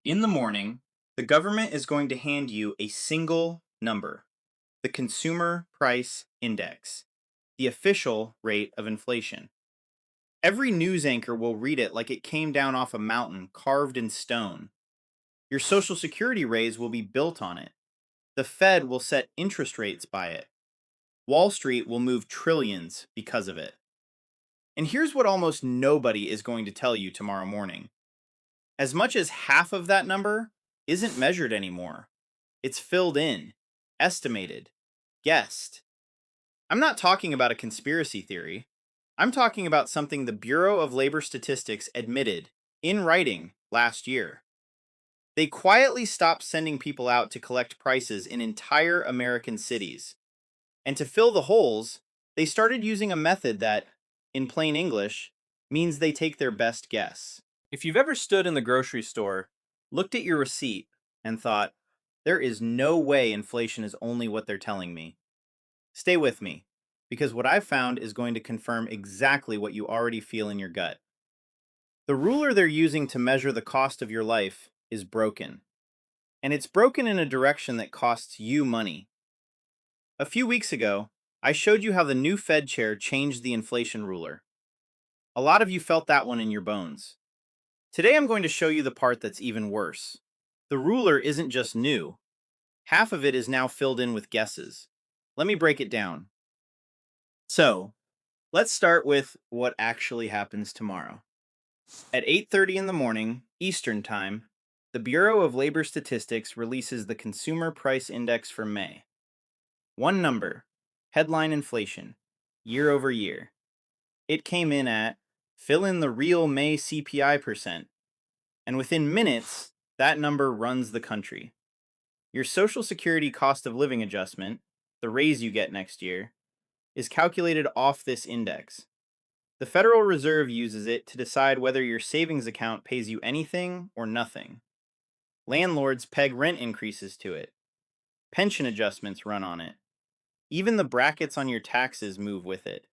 In the morning, the government is going to hand you a single number, the Consumer Price Index, the official rate of inflation. Every news anchor will read it like it came down off a mountain carved in stone. Your Social Security raise will be built on it. The Fed will set interest rates by it. Wall Street will move trillions because of it. And here's what almost nobody is going to tell you tomorrow morning. As much as half of that number isn't measured anymore. It's filled in, estimated, guessed. I'm not talking about a conspiracy theory. I'm talking about something the Bureau of Labor Statistics admitted in writing last year. They quietly stopped sending people out to collect prices in entire American cities. And to fill the holes, they started using a method that, in plain English, means they take their best guess. If you've ever stood in the grocery store, looked at your receipt, and thought, there is no way inflation is only what they're telling me, stay with me, because what I've found is going to confirm exactly what you already feel in your gut. The ruler they're using to measure the cost of your life is broken, and it's broken in a direction that costs you money. A few weeks ago, I showed you how the new Fed chair changed the inflation ruler. A lot of you felt that one in your bones. Today I'm going to show you the part that's even worse. The ruler isn't just new. Half of it is now filled in with guesses. Let me break it down. So, let's start with what actually happens tomorrow. At 8:30 in the morning, Eastern Time, the Bureau of Labor Statistics releases the Consumer Price Index for May. One number, headline inflation, year over year. It came in at fill in the real May CPI percent, and within minutes, that number runs the country. Your Social Security cost of living adjustment, the raise you get next year, is calculated off this index. The Federal Reserve uses it to decide whether your savings account pays you anything or nothing. Landlords peg rent increases to it. Pension adjustments run on it. Even the brackets on your taxes move with it.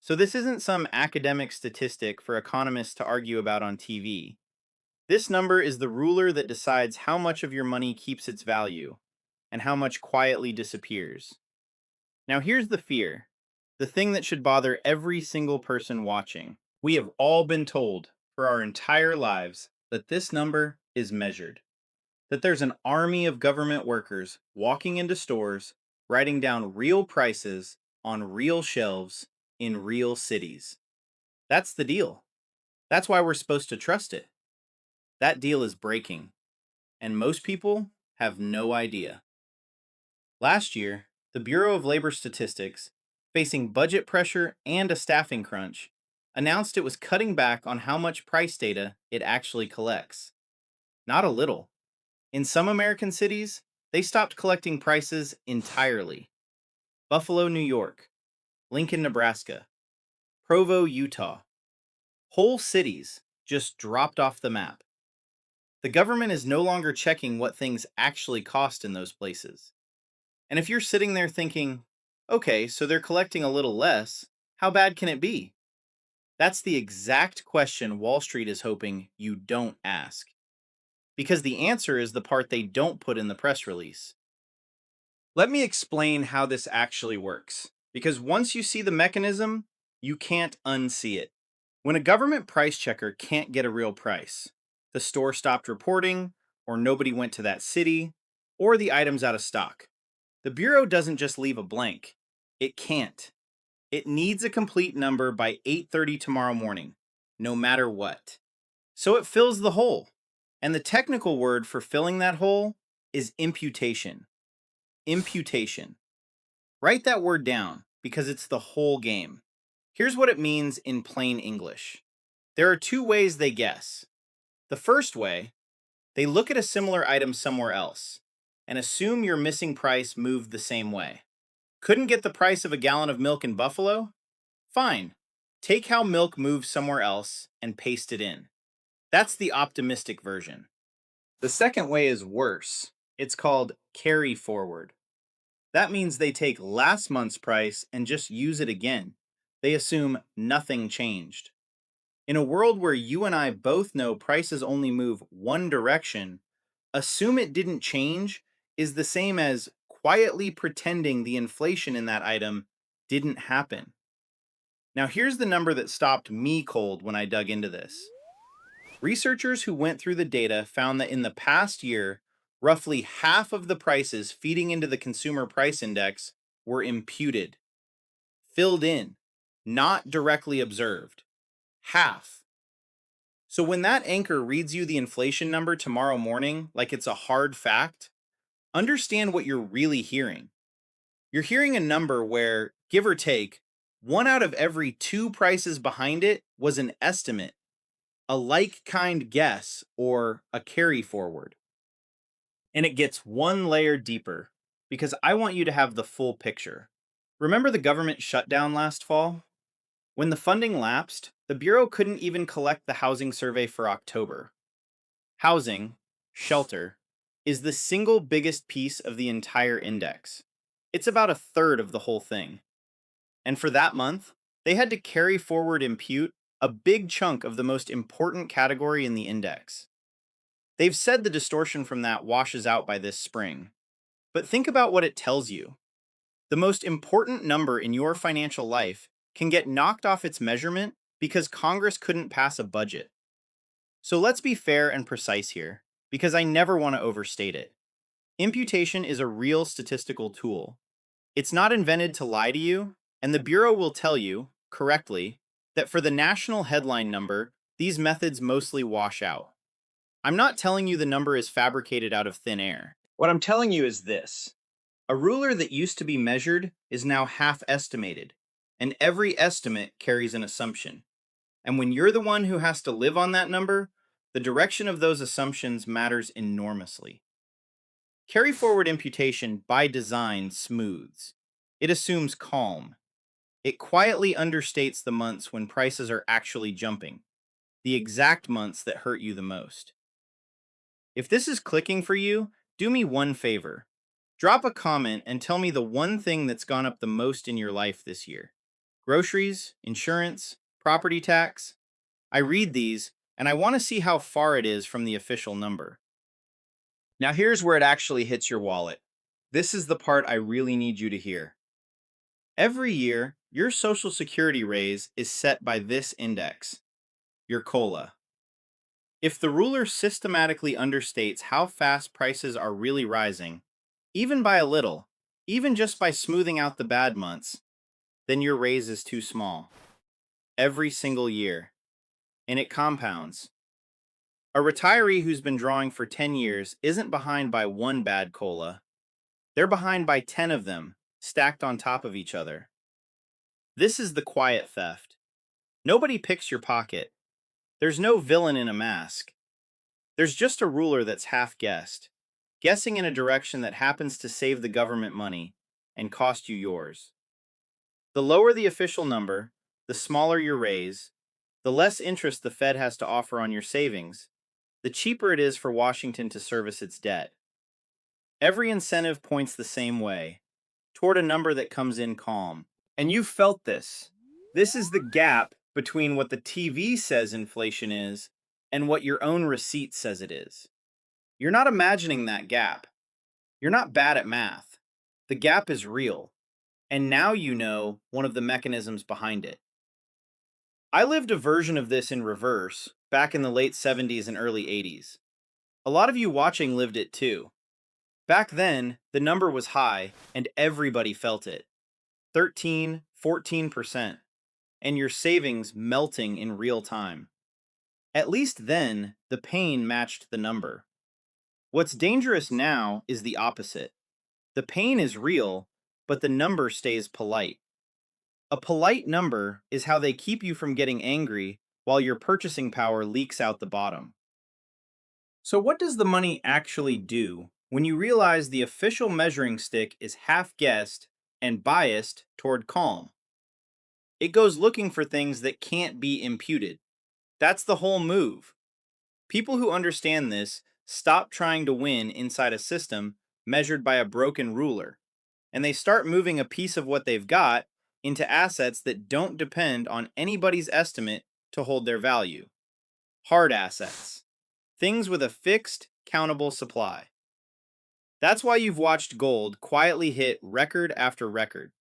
So this isn't some academic statistic for economists to argue about on TV. This number is the ruler that decides how much of your money keeps its value and how much quietly disappears. Now here's the fear, the thing that should bother every single person watching. We have all been told for our entire lives that this number is measured, that there's an army of government workers walking into stores, writing down real prices on real shelves in real cities. That's the deal. That's why we're supposed to trust it. That deal is breaking, and most people have no idea. Last year, the Bureau of Labor Statistics, facing budget pressure and a staffing crunch, announced it was cutting back on how much price data it actually collects. Not a little. In some American cities, they stopped collecting prices entirely. Buffalo, New York, Lincoln, Nebraska, Provo, Utah. Whole cities just dropped off the map. The government is no longer checking what things actually cost in those places. And if you're sitting there thinking, okay, so they're collecting a little less, how bad can it be? That's the exact question Wall Street is hoping you don't ask. Because the answer is the part they don't put in the press release. Let me explain how this actually works. Because once you see the mechanism, you can't unsee it. When a government price checker can't get a real price, the store stopped reporting, or nobody went to that city, or the item's out of stock, the Bureau doesn't just leave a blank. It can't. It needs a complete number by 8:30 tomorrow morning, no matter what. So it fills the hole. And the technical word for filling that hole is imputation. Imputation. Write that word down because it's the whole game. Here's what it means in plain English. There are two ways they guess. The first way, they look at a similar item somewhere else and assume your missing price moved the same way. Couldn't get the price of a gallon of milk in Buffalo? Fine. Take how milk moves somewhere else and paste it in. That's the optimistic version. The second way is worse. It's called carry forward. That means they take last month's price and just use it again. They assume nothing changed. In a world where you and I both know prices only move one direction, assume it didn't change is the same as quietly pretending the inflation in that item didn't happen. Now, here's the number that stopped me cold when I dug into this. Researchers who went through the data found that in the past year, roughly half of the prices feeding into the consumer price index were imputed, filled in, not directly observed. Half. So when that anchor reads you the inflation number tomorrow morning like it's a hard fact, understand what you're really hearing. You're hearing a number where, give or take, one out of every two prices behind it was an estimate, a like kind guess, or a carry forward. And it gets one layer deeper because I want you to have the full picture. Remember the government shutdown last fall? When the funding lapsed, the Bureau couldn't even collect the housing survey for October. Housing, shelter, is the single biggest piece of the entire index. It's about a third of the whole thing. And for that month, they had to carry forward impute a big chunk of the most important category in the index. They've said the distortion from that washes out by this spring. But think about what it tells you. The most important number in your financial life can get knocked off its measurement because Congress couldn't pass a budget. So let's be fair and precise here, because I never want to overstate it. Imputation is a real statistical tool. It's not invented to lie to you, and the Bureau will tell you, correctly, that for the national headline number, these methods mostly wash out. I'm not telling you the number is fabricated out of thin air. What I'm telling you is this. A ruler that used to be measured is now half estimated, and every estimate carries an assumption. And when you're the one who has to live on that number, the direction of those assumptions matters enormously. Carry forward imputation by design smooths. It assumes calm. It quietly understates the months when prices are actually jumping, the exact months that hurt you the most. If this is clicking for you, do me one favor. Drop a comment and tell me the one thing that's gone up the most in your life this year. Groceries, insurance, property tax. I read these, and I want to see how far it is from the official number. Now here's where it actually hits your wallet. This is the part I really need you to hear. Every year, your Social Security raise is set by this index, your COLA. If the ruler systematically understates how fast prices are really rising, even by a little, even just by smoothing out the bad months, then your raise is too small. Every single year. And it compounds. A retiree who's been drawing for 10 years isn't behind by one bad COLA. They're behind by 10 of them, stacked on top of each other. This is the quiet theft. Nobody picks your pocket. There's no villain in a mask. There's just a ruler that's half guessed, guessing in a direction that happens to save the government money and cost you yours. The lower the official number, the smaller your raise, the less interest the Fed has to offer on your savings, the cheaper it is for Washington to service its debt. Every incentive points the same way, toward a number that comes in calm. And you've felt this. This is the gap between what the TV says inflation is and what your own receipt says it is. You're not imagining that gap. You're not bad at math. The gap is real. And now you know one of the mechanisms behind it. I lived a version of this in reverse back in the late 70s and early 80s. A lot of you watching lived it too. Back then, the number was high and everybody felt it. 13, 14%, and your savings melting in real time. At least then, the pain matched the number. What's dangerous now is the opposite. The pain is real, but the number stays polite. A polite number is how they keep you from getting angry while your purchasing power leaks out the bottom. So what does the money actually do when you realize the official measuring stick is half-guessed and biased toward calm? It goes looking for things that can't be imputed. That's the whole move. People who understand this stop trying to win inside a system measured by a broken ruler, and they start moving a piece of what they've got into assets that don't depend on anybody's estimate to hold their value. Hard assets. Things with a fixed, countable supply. That's why you've watched gold quietly hit record after record.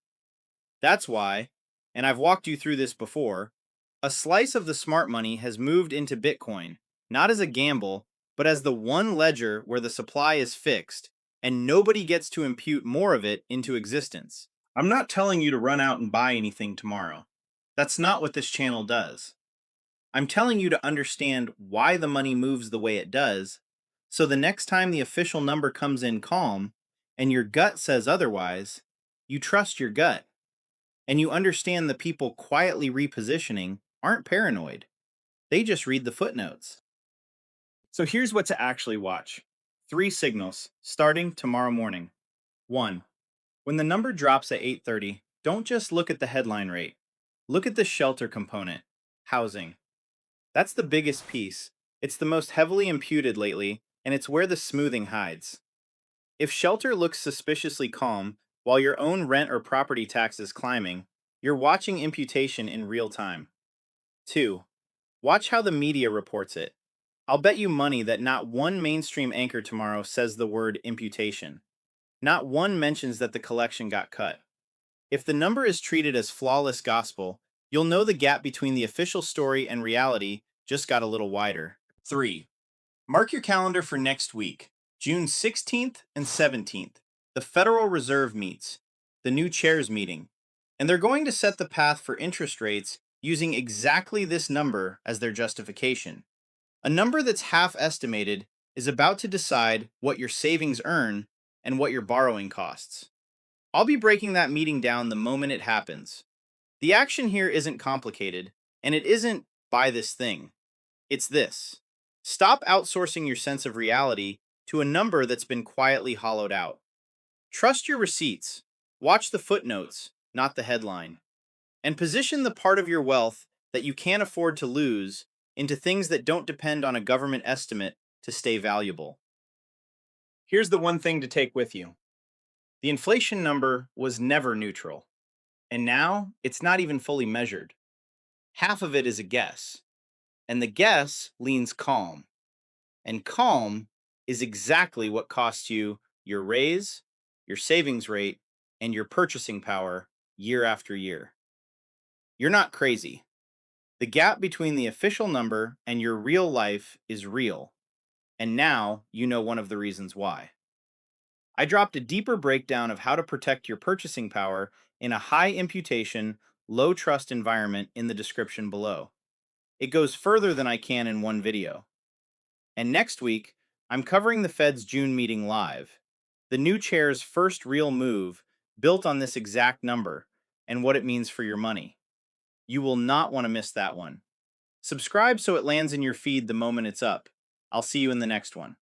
That's why, and I've walked you through this before, a slice of the smart money has moved into Bitcoin, not as a gamble, but as the one ledger where the supply is fixed and nobody gets to impute more of it into existence. I'm not telling you to run out and buy anything tomorrow. That's not what this channel does. I'm telling you to understand why the money moves the way it does, so the next time the official number comes in calm and your gut says otherwise, you trust your gut and you understand the people quietly repositioning aren't paranoid. They just read the footnotes. So here's what to actually watch. 3 signals, starting tomorrow morning. 1. When the number drops at 8:30, don't just look at the headline rate. Look at the shelter component, housing. That's the biggest piece. It's the most heavily imputed lately, and it's where the smoothing hides. If shelter looks suspiciously calm, while your own rent or property tax is climbing, you're watching imputation in real time. 2. Watch how the media reports it. I'll bet you money that not one mainstream anchor tomorrow says the word imputation. Not one mentions that the collection got cut. If the number is treated as flawless gospel, you'll know the gap between the official story and reality just got a little wider. 3. Mark your calendar for next week, June 16th and 17th. The Federal Reserve meets, the new chairs meeting, and they're going to set the path for interest rates using exactly this number as their justification. A number that's half estimated is about to decide what your savings earn and what your borrowing costs. I'll be breaking that meeting down the moment it happens. The action here isn't complicated, and it isn't buy this thing. It's this. Stop outsourcing your sense of reality to a number that's been quietly hollowed out. Trust your receipts. Watch the footnotes, not the headline. And position the part of your wealth that you can't afford to lose into things that don't depend on a government estimate to stay valuable. Here's the one thing to take with you. The inflation number was never neutral, and now it's not even fully measured. Half of it is a guess, and the guess leans calm. And calm is exactly what costs you your raise, your savings rate, and your purchasing power year after year. You're not crazy. The gap between the official number and your real life is real, and now you know one of the reasons why. I dropped a deeper breakdown of how to protect your purchasing power in a high imputation, low trust environment in the description below. It goes further than I can in one video. And next week, I'm covering the Fed's June meeting live. The new chair's first real move built on this exact number and what it means for your money. You will not want to miss that one. Subscribe so it lands in your feed the moment it's up. I'll see you in the next one.